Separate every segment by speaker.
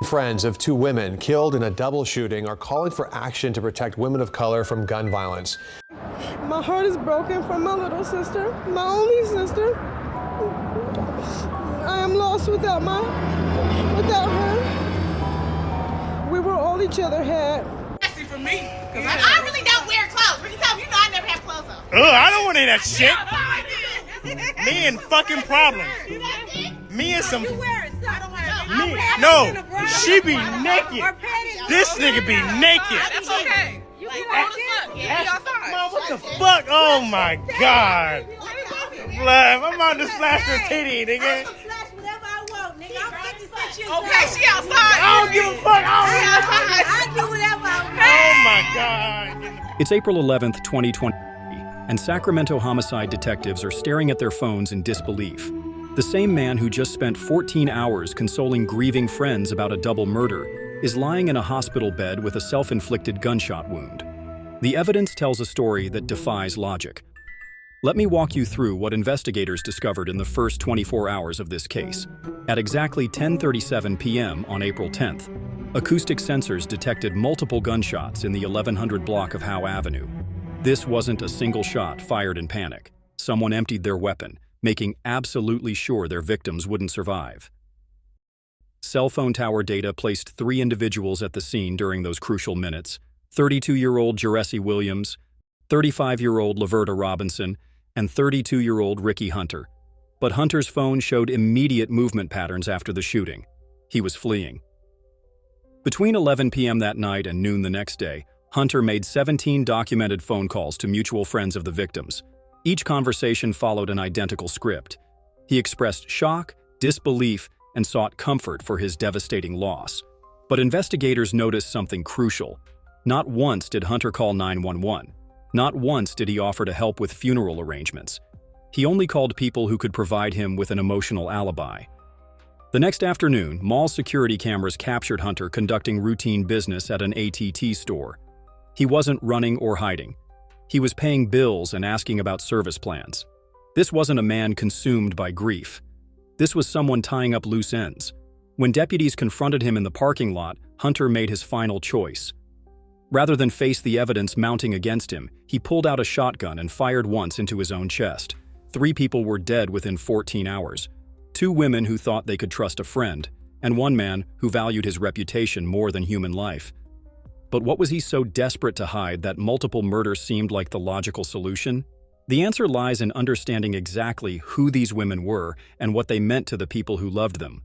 Speaker 1: Friends of two women killed in a double shooting are calling for action to protect women of color from gun violence.
Speaker 2: My heart is broken for my little sister, my only sister. I am lost without her. We were all each other had.
Speaker 3: For me, I really don't wear clothes. Ricky, tell me, you know I never have clothes on.
Speaker 4: I don't want any of that shit. Me and fucking problems. Me and some. No, she be naked. This nigga be naked.
Speaker 3: That's okay. You can
Speaker 4: Mom, what the fuck? Oh my god. I'm about to flash her titty, nigga.
Speaker 3: Okay, she outside.
Speaker 4: I don't give a fuck.
Speaker 3: I do whatever I want.
Speaker 4: Oh my god.
Speaker 5: It's April 11th, 2020, and Sacramento homicide detectives are staring at their phones in disbelief. The same man who just spent 14 hours consoling grieving friends about a double murder is lying in a hospital bed with a self-inflicted gunshot wound. The evidence tells a story that defies logic. Let me walk you through what investigators discovered in the first 24 hours of this case. At exactly 10:37 p.m. on April 10th, acoustic sensors detected multiple gunshots in the 1100 block of Howe Avenue. This wasn't a single shot fired in panic. Someone emptied their weapon, making absolutely sure their victims wouldn't survive. Cell phone tower data placed 3 individuals at the scene during those crucial minutes: 32-year-old Sh0t Williams, 35-year-old Sh0t Robinson, and 32-year-old Ricky Hunter. But Hunter's phone showed immediate movement patterns after the shooting. He was fleeing. Between 11 p.m. that night and noon the next day, Hunter made 17 documented phone calls to mutual friends of the victims. Each conversation followed an identical script. He expressed shock, disbelief, and sought comfort for his devastating loss. But investigators noticed something crucial. Not once did Hunter call 911. Not once did he offer to help with funeral arrangements. He only called people who could provide him with an emotional alibi. The next afternoon, mall security cameras captured Hunter conducting routine business at an ATT store. He wasn't running or hiding. He was paying bills and asking about service plans. This wasn't a man consumed by grief. This was someone tying up loose ends. When deputies confronted him in the parking lot, Hunter made his final choice. Rather than face the evidence mounting against him, he pulled out a shotgun and fired once into his own chest. 3 people were dead within 14 hours. 2 women who thought they could trust a friend, and 1 man who valued his reputation more than human life. But what was he so desperate to hide that multiple murders seemed like the logical solution? The answer lies in understanding exactly who these women were and what they meant to the people who loved them.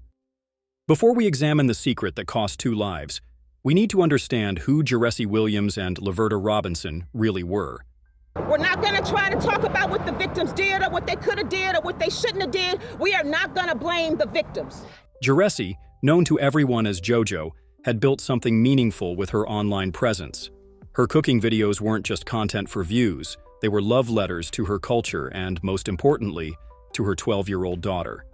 Speaker 5: Before we examine the secret that cost 2 lives, we need to understand who Sh0t Williams and Sh0t Robinson really were.
Speaker 6: We're not going to try to talk about what the victims did or what they could have did or what they shouldn't have did. We are not going to blame the victims.
Speaker 5: Sh0t, known to everyone as JoJo, had built something meaningful with her online presence. Her cooking videos weren't just content for views, they were love letters to her culture and, most importantly, to her 12-year-old daughter.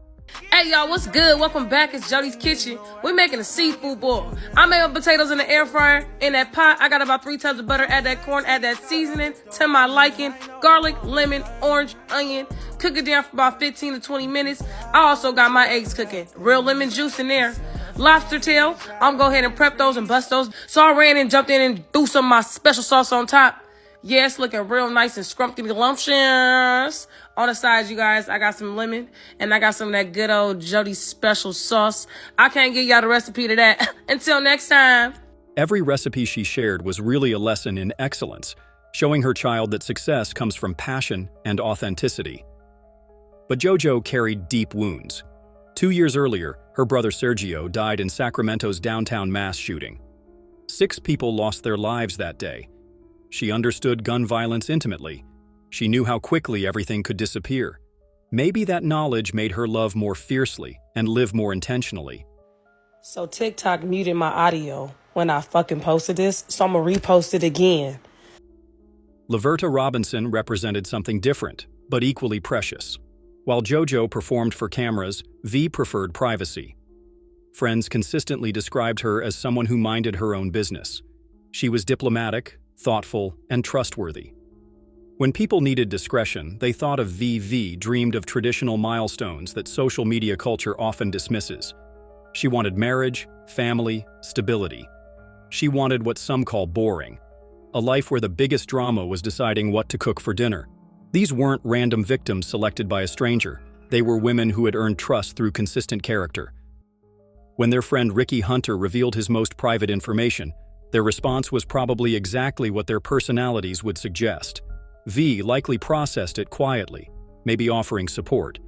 Speaker 7: Hey y'all, what's good? Welcome back. It's Jody's Kitchen. We're making a seafood boil. I made my potatoes in the air fryer. In that pot, I got about 3 tubs of butter. Add that corn, add that seasoning to my liking. Garlic, lemon, orange, onion. Cook it down for about 15 to 20 minutes. I also got my eggs cooking. Real lemon juice in there. Lobster tail. I'm gonna go ahead and prep those and bust those. So I ran and jumped in and threw some of my special sauce on top. Yeah, it's looking real nice and scrumptious. On the sides, you guys, I got some lemon and I got some of that good old Jody special sauce. I can't give y'all the recipe to that. Until next time.
Speaker 5: Every recipe she shared was really a lesson in excellence, showing her child that success comes from passion and authenticity. But JoJo carried deep wounds. 2 years earlier, her brother Sergio died in Sacramento's downtown mass shooting. 6 people lost their lives that day. She understood gun violence intimately. She knew how quickly everything could disappear. Maybe that knowledge made her love more fiercely and live more intentionally.
Speaker 7: So TikTok muted my audio when I fucking posted this, so I'm gonna repost it again.
Speaker 5: Sh0t Robinson represented something different, but equally precious. While JoJo performed for cameras, V preferred privacy. Friends consistently described her as someone who minded her own business. She was diplomatic, thoughtful, and trustworthy. When people needed discretion, they thought of VV, dreamed of traditional milestones that social media culture often dismisses. She wanted marriage, family, stability. She wanted what some call boring, a life where the biggest drama was deciding what to cook for dinner. These weren't random victims selected by a stranger. They were women who had earned trust through consistent character. When their friend Ricky Hunter revealed his most private information, their response was probably exactly what their personalities would suggest. V likely processed it quietly, maybe offering support.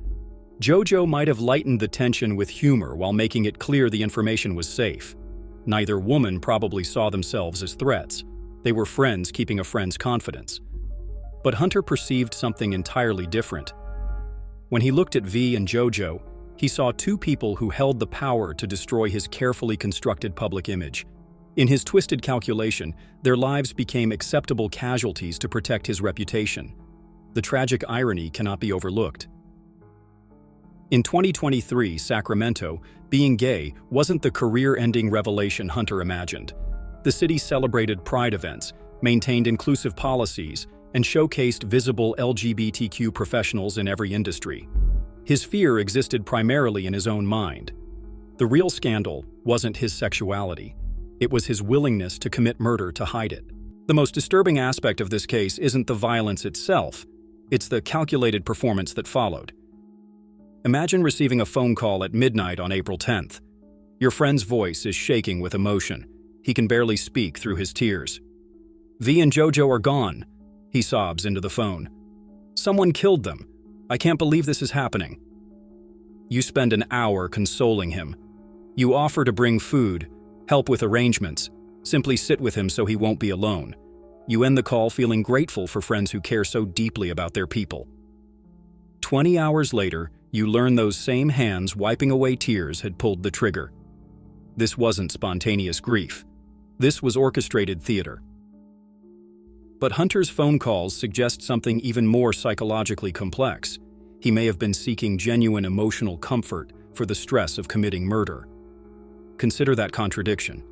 Speaker 5: JoJo might have lightened the tension with humor while making it clear the information was safe. Neither woman probably saw themselves as threats. They were friends keeping a friend's confidence. But Hunter perceived something entirely different. When he looked at V and JoJo, he saw two people who held the power to destroy his carefully constructed public image. In his twisted calculation, their lives became acceptable casualties to protect his reputation. The tragic irony cannot be overlooked. In 2023 Sacramento, being gay wasn't the career-ending revelation Hunter imagined. The city celebrated pride events, maintained inclusive policies, and showcased visible LGBTQ professionals in every industry. His fear existed primarily in his own mind. The real scandal wasn't his sexuality. It was his willingness to commit murder to hide it. The most disturbing aspect of this case isn't the violence itself, it's the calculated performance that followed. Imagine receiving a phone call at midnight on April 10th. Your friend's voice is shaking with emotion. He can barely speak through his tears. V and JoJo are gone, he sobs into the phone. Someone killed them. I can't believe this is happening. You spend an hour consoling him. You offer to bring food, help with arrangements, simply sit with him so he won't be alone. You end the call feeling grateful for friends who care so deeply about their people. 20 hours later, you learn those same hands wiping away tears had pulled the trigger. This wasn't spontaneous grief. This was orchestrated theater. But Hunter's phone calls suggest something even more psychologically complex. He may have been seeking genuine emotional comfort for the stress of committing murder. Consider that contradiction.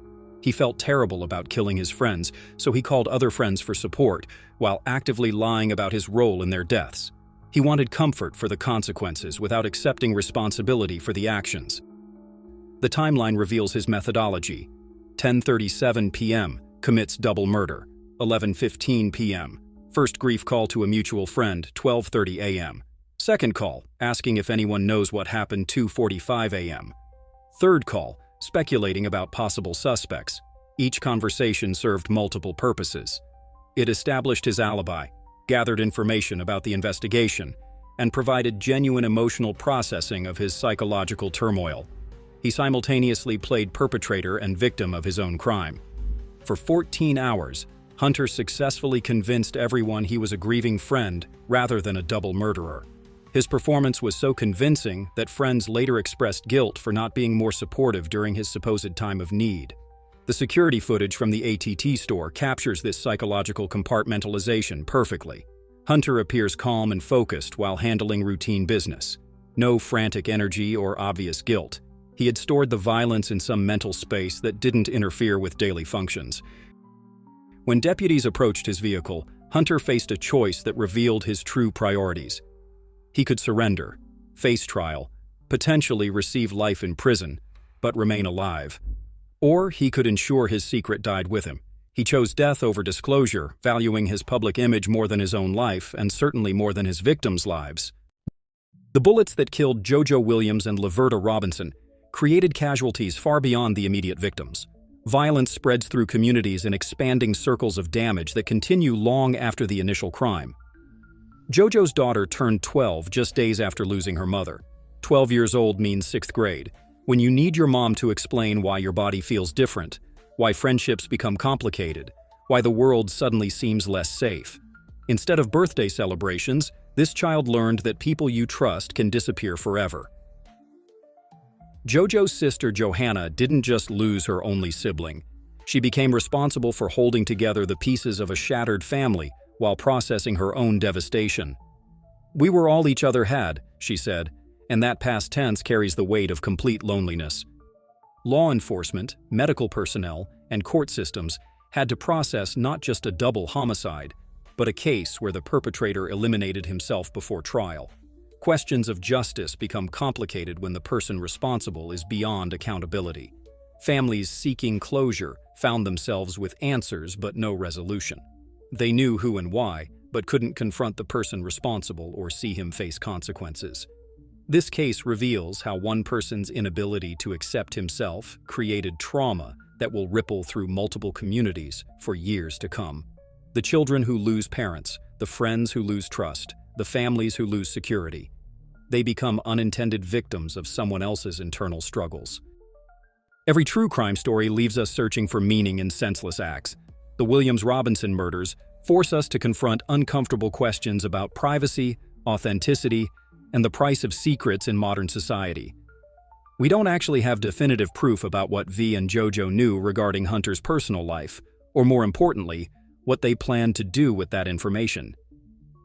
Speaker 5: He felt terrible about killing his friends, so he called other friends for support, while actively lying about his role in their deaths. He wanted comfort for the consequences without accepting responsibility for the actions. The timeline reveals his methodology. 10:37 p.m. commits double murder. 11:15 p.m. First grief call to a mutual friend, 12:30 a.m. Second call, asking if anyone knows what happened, 2:45 a.m. Third call, speculating about possible suspects. Each conversation served multiple purposes. It established his alibi, gathered information about the investigation, and provided genuine emotional processing of his psychological turmoil. He simultaneously played perpetrator and victim of his own crime. For 14 hours, Hunter successfully convinced everyone he was a grieving friend rather than a double murderer. His performance was so convincing that friends later expressed guilt for not being more supportive during his supposed time of need. The security footage from the ATT store captures this psychological compartmentalization perfectly. Hunter appears calm and focused while handling routine business. No frantic energy or obvious guilt. He had stored the violence in some mental space that didn't interfere with daily functions. When deputies approached his vehicle, Hunter faced a choice that revealed his true priorities. He could surrender, face trial, potentially receive life in prison, but remain alive. Or he could ensure his secret died with him. He chose death over disclosure, valuing his public image more than his own life, and certainly more than his victims' lives. The bullets that killed JoJo Williams and Laverta Robinson created casualties far beyond the immediate victims. Violence spreads through communities in expanding circles of damage that continue long after the initial crime. JoJo's daughter turned 12 just days after losing her mother. 12 years old means 6th grade, when you need your mom to explain why your body feels different, why friendships become complicated, why the world suddenly seems less safe. Instead of birthday celebrations, this child learned that people you trust can disappear forever. JoJo's sister Johanna didn't just lose her only sibling. She became responsible for holding together the pieces of a shattered family while processing her own devastation. "We were all each other had," she said, and that past tense carries the weight of complete loneliness. Law enforcement, medical personnel, and court systems had to process not just a double homicide, but a case where the perpetrator eliminated himself before trial. Questions of justice become complicated when the person responsible is beyond accountability. Families seeking closure found themselves with answers but no resolution. They knew who and why, but couldn't confront the person responsible or see him face consequences. This case reveals how one person's inability to accept himself created trauma that will ripple through multiple communities for years to come. The children who lose parents, the friends who lose trust, the families who lose security. They become unintended victims of someone else's internal struggles. Every true crime story leaves us searching for meaning in senseless acts. The Williams-Robinson murders force us to confront uncomfortable questions about privacy, authenticity, and the price of secrets in modern society. We don't actually have definitive proof about what V and JoJo knew regarding Hunter's personal life, or more importantly, what they planned to do with that information.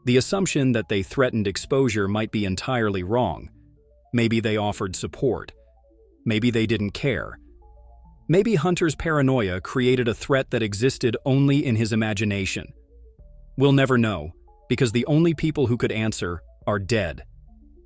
Speaker 5: The assumption that they threatened exposure might be entirely wrong. Maybe they offered support. Maybe they didn't care. Maybe Hunter's paranoia created a threat that existed only in his imagination. We'll never know, because the only people who could answer are dead.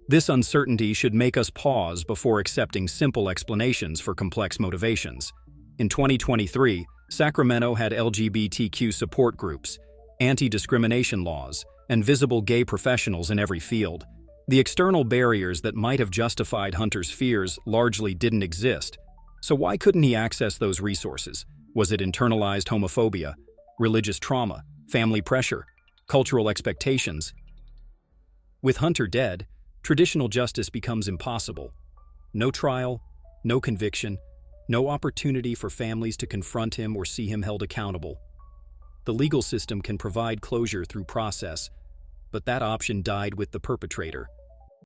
Speaker 5: This uncertainty should make us pause before accepting simple explanations for complex motivations. In 2023, Sacramento had LGBTQ support groups, anti-discrimination laws, and visible gay professionals in every field. The external barriers that might have justified Hunter's fears largely didn't exist. So why couldn't he access those resources? Was it internalized homophobia, religious trauma, family pressure, cultural expectations? With Hunter dead, traditional justice becomes impossible. No trial, no conviction, no opportunity for families to confront him or see him held accountable. The legal system can provide closure through process, but that option died with the perpetrator.